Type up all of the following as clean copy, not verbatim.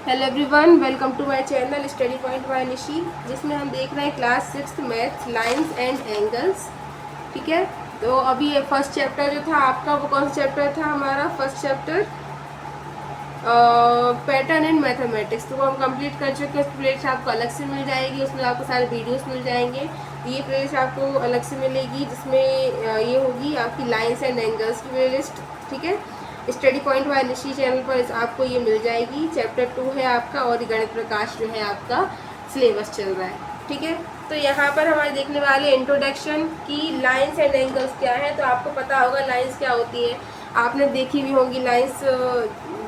Hello everyone, welcome to my channel study point by Nishi, जिसमें हम देख रहे हैं class 6 maths lines and angles. ठीक है, तो अभी ये फर्स्ट चैप्टर जो था आपका, वो कौन सा चैप्टर था हमारा? First chapter pattern in mathematics. तो वो हम कंप्लीट कर चुके हैं। उस प्लेलिस्ट आपको अलग से मिल जाएगी, उसमें आपको सारे वीडियोस मिल जाएंगे। ये प्लेलिस्ट आपको अलग से मिलेगी, जिसमें ये होगी आपकी लाइंस एंड एंगल्स की प्लेलिस्ट। ठीक है, study point by Nishi channel पर आपको ये मिल जाएगी। चैप्टर 2 है आपका, और गणित प्रकाश जो है आपका सिलेबस चल रहा है। ठीक है, तो यहाँ पर हमारे देखने वाले इंट्रोडक्शन की लाइंस एंड एंगल्स क्या है। तो आपको पता होगा लाइंस क्या होती है, आपने देखी भी होंगी लाइंस।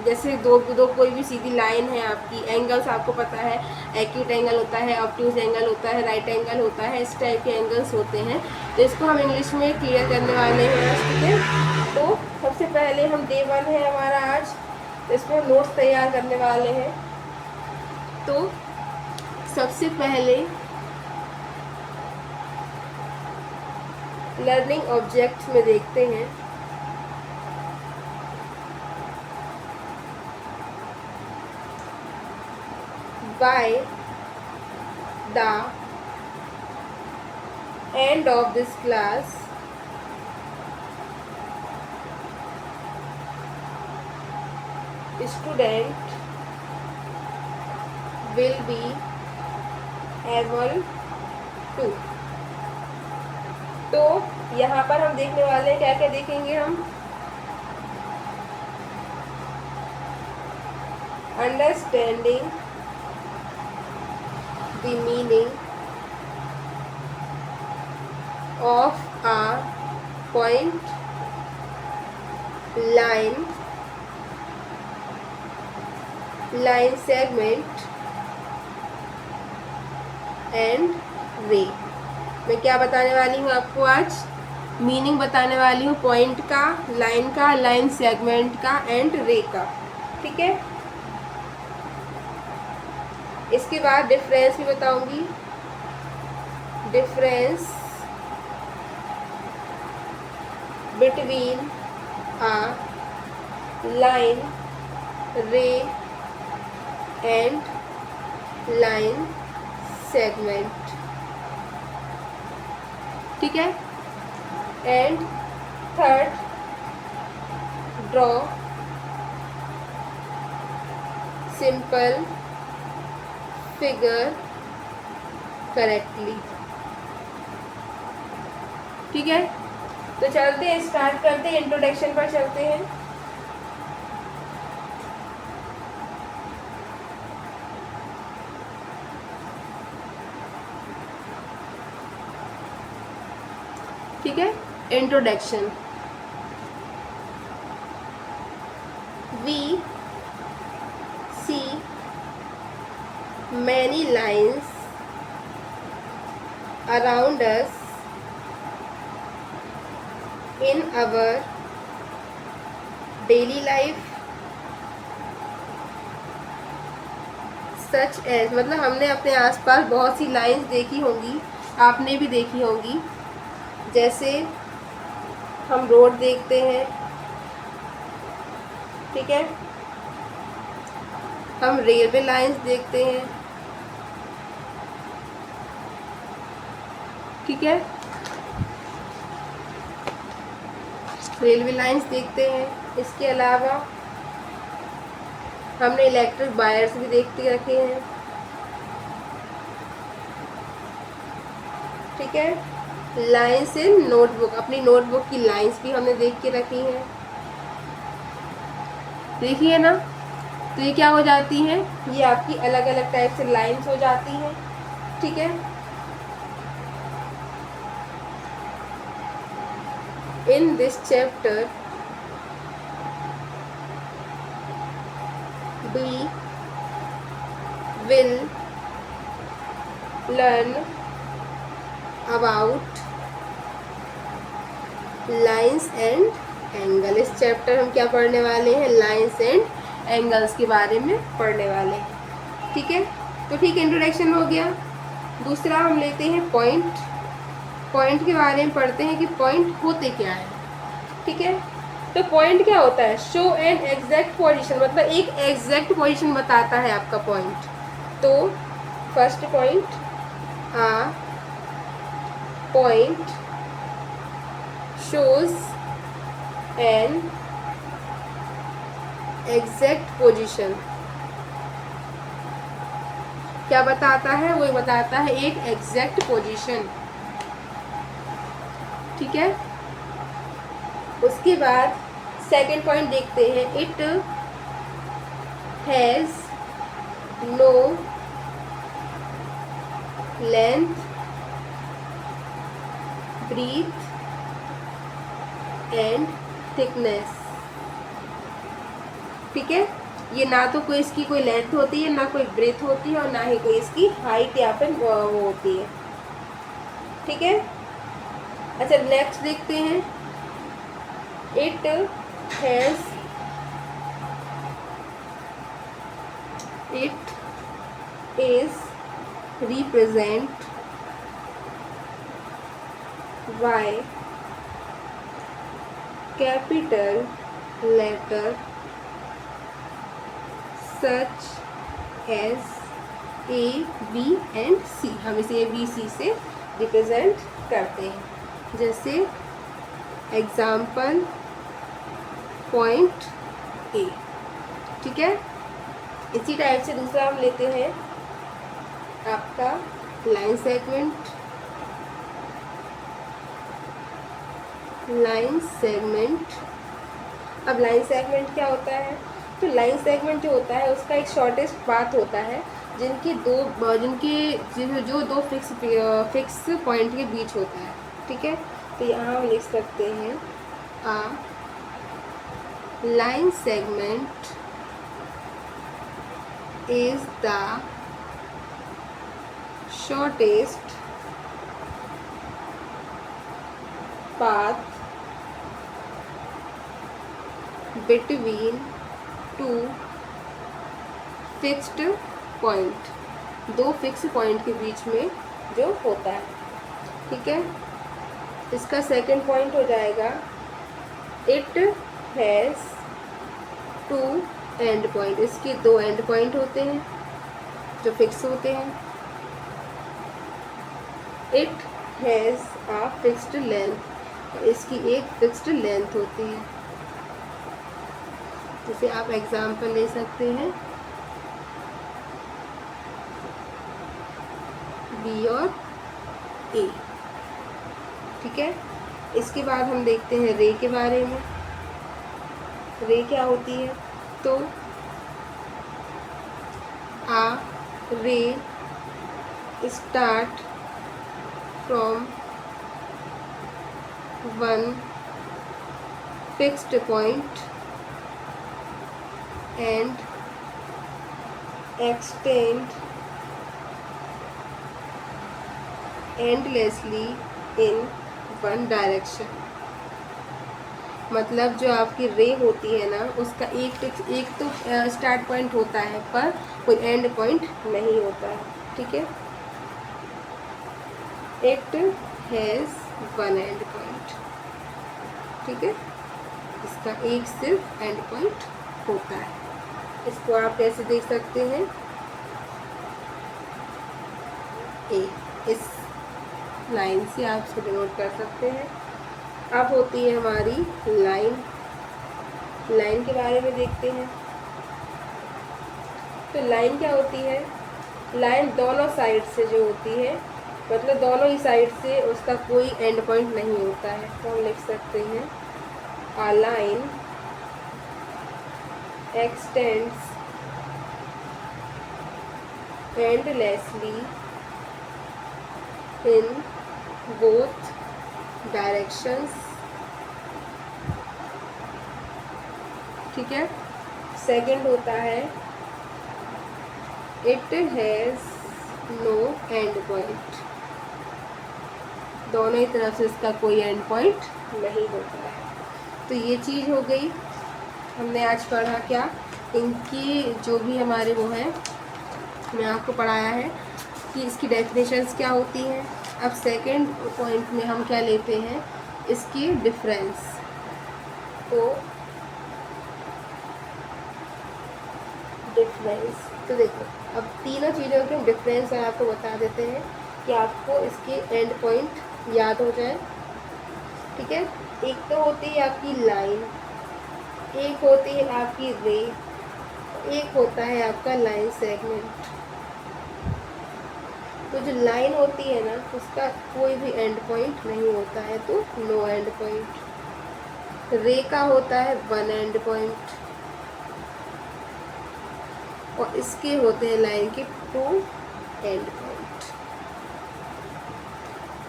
जैसे दो दो कोई भी सीधी लाइन है आपकी। एंगल्स आपको पता है, एक्यूट एंगल होता है, ऑब्ट्यूज एंगल होता है, राइट एंगल होता है, इस टाइप के एंगल्स होते हैं। तो इसको हम इंग्लिश में क्लियर करने वाले हैं। ठीक है, तो सबसे पहले हम डे 1 है हमारा आज, तो इसमें हम नोट्स तैयार करने वाले हैं। तो सबसे पहले लर्निंग ऑब्जेक्ट्स में देखते हैं। By the end of this class, student will be able to। तो यहाँ पर हम देखने वाले हैं, क्या क्या देखेंगे हम? Understanding the meaning of a point, line, line segment and ray। मैं क्या बताने वाली हूँ आपको आज? मीनिंग बताने वाली हूँ पॉइंट का, लाइन का, लाइन सेगमेंट का एंड रे का। ठीक है, इसके बाद डिफरेंस भी बताऊंगी। डिफरेंस बिटवीन आ लाइन, रे एंड लाइन सेगमेंट। ठीक है, and third, draw simple figure correctly. ठीक है, तो चलते हैं, स्टार्ट करते हैं, इंट्रोडक्शन पर चलते हैं। ठीक है, introduction. We see many lines around us in our daily life, such as, मतलब हमने अपने आसपास बहुत सी लाइंस देखी होंगी, आपने भी देखी होंगी। जैसे हम रोड देखते हैं, ठीक है, हम रेलवे लाइंस देखते हैं। ठीक है, रेलवे लाइंस देखते हैं। इसके अलावा हमने इलेक्ट्रिक वायर्स भी देखते रखे हैं। ठीक है, लाइंस इन नोटबुक, अपनी नोटबुक की लाइंस भी हमने देख के रखी हैं। देखिए ना, तो ये क्या हो जाती हैं? ये आपकी अलग अलग टाइप से लाइंस हो जाती हैं। ठीक है, in this chapter we will learn about lines and angle। इस चैप्टर हम क्या पढ़ने वाले हैं? लाइंस एंड एंगल्स के बारे में पढ़ने वाले हैं। ठीक है, तो ठीक, इंट्रोडक्शन हो गया। दूसरा हम लेते हैं पॉइंट। पॉइंट के बारे में पढ़ते हैं कि पॉइंट होते क्या है। ठीक है, तो पॉइंट क्या होता है, शो एन एग्जैक्ट पोजीशन, मतलब एक एग्जैक्ट पोजीशन बताता है आपका पॉइंट। तो first point, a point shows an exact position, क्या बताता है, वो बताता है एक एग्जैक्ट पोजीशन। ठीक है, उसके बाद सेकंड पॉइंट देखते हैं, it has no length breadth and thickness. ठीक है, ये ना तो कोई इसकी कोई लेंथ होती है, ना कोई ब्रेथ होती है, और ना ही कोई इसकी हाइट या फिर वो होती है। ठीक है, अच्छा नेक्स्ट देखते हैं, it has it is represent by capital letter such as A, B and C, हम इसे A, B, C से रिप्रेजेंट करते हैं। जैसे एग्जाम्पल पॉइंट A। ठीक है, इसी टाइप से दूसरा हम लेते हैं आपका लाइन सेगमेंट। लाइन सेगमेंट, अब लाइन सेगमेंट क्या होता है, तो लाइन सेगमेंट जो होता है उसका एक शॉर्टेस्ट पाथ होता है जिनके जो दो फिक्स पॉइंट के बीच होता है। ठीक है, तो यहाँ हम लिख सकते हैं a line segment is the shortest path between two fixed point, दो फिक्स पॉइंट के बीच में जो होता है। ठीक है, इसका सेकंड पॉइंट हो जाएगा, it has two end point, इसके दो एंड पॉइंट होते हैं जो फिक्स होते हैं। It has a fixed length, इसकी एक फिक्स्ड लेंथ होती है। जैसे आप एग्जाम्पल ले सकते हैं बी और ए। ठीक है, इसके बाद हम देखते हैं रे के बारे में। रे क्या होती है, तो आ रे start from one fixed point and extend endlessly in one direction। मतलब जो आपकी रे होती है ना, उसका एक तो स्टार्ट पॉइंट होता है पर कोई एंड पॉइंट नहीं होता है। ठीक है, it has one and point. ठीक है, इसका एक सिर्फ एंड पॉइंट होता है। इसको आप ऐसे देख सकते हैं, ए, इस लाइन से आप इसको डिनोट कर सकते हैं। अब होती है हमारी लाइन। लाइन के बारे में देखते हैं, तो लाइन क्या होती है, लाइन दोनों साइड से जो होती है, मतलब दोनों ही साइड से उसका कोई एंड पॉइंट नहीं होता है। तो हम लिख सकते हैं a line extends endlessly in both directions। ठीक है, सेकंड होता है it has no end point, दोनों ही तरफ से इसका कोई एंड पॉइंट नहीं होता है। तो ये चीज़ हो गई, हमने आज पढ़ा क्या, इनकी जो भी हमारे वो हैं, मैं आपको पढ़ाया है कि इसकी डेफिनेशंस क्या होती हैं। अब सेकंड पॉइंट में हम क्या लेते हैं, इसकी डिफरेंस। तो डिफरेंस। तो देखो अब तीनों चीज़ों के डिफरेंस आपको बता देते हैं कि आपको इसके एंड पॉइंट याद हो जाए। ठीक है, एक तो होती है आपकी लाइन, एक होती है आपकी रे, एक होता है आपका लाइन सेगमेंट। तो जो लाइन होती है ना उसका कोई भी एंड पॉइंट नहीं होता है, तो नो एंड पॉइंट। रे का होता है वन एंड पॉइंट और इसके होते हैं लाइन के टू एंड पॉइंट।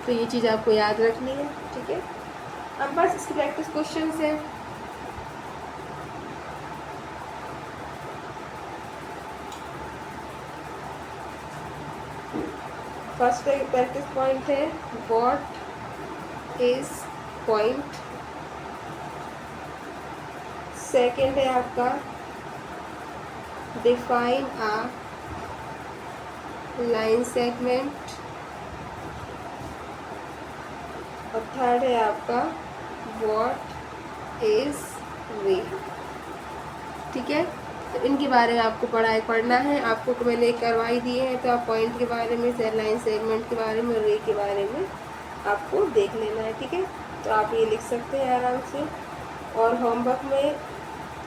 तो ये चीज़ आपको याद रखनी है। ठीक है, अब बस इसकी प्रैक्टिस क्वेश्चन है। फर्स्ट प्रैक्टिस पॉइंट है व्हाट इज पॉइंट। सेकंड है आपका डिफाइन अ लाइन सेगमेंट और थर्ड है आपका व्हाट इज रे। ठीक है, तो इनके बारे में आपको पढ़ना है। आपको तो मैंने करवाई दिए हैं, तो आप पॉइंट के बारे में, लाइन सेगमेंट के बारे में, रे के बारे में आपको देख लेना है। ठीक है, तो आप ये लिख सकते हैं आराम से। और होमवर्क में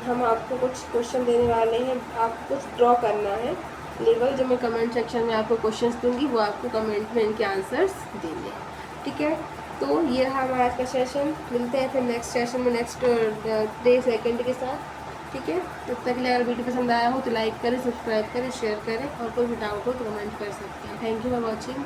हम आपको कुछ क्वेश्चन देने वाले हैं, आपको कुछ ड्रॉ करना है लेवल, जो मैं कमेंट सेक्शन में आपको क्वेश्चंस दूंगी वो आपको कमेंट में इनके आंसर्स देने हैं। ठीक है, तो ये रहा हमारा आज का सेशन। मिलते हैं फिर नेक्स्ट सेशन में, नेक्स्ट डे सेकंड के साथ। ठीक है, तब तक के लिए अगर वीडियो पसंद आया हो तो लाइक करें, सब्सक्राइब करें, शेयर करें और कोई भी डाउट हो तो कमेंट कर सकते हैं। Thank you for watching.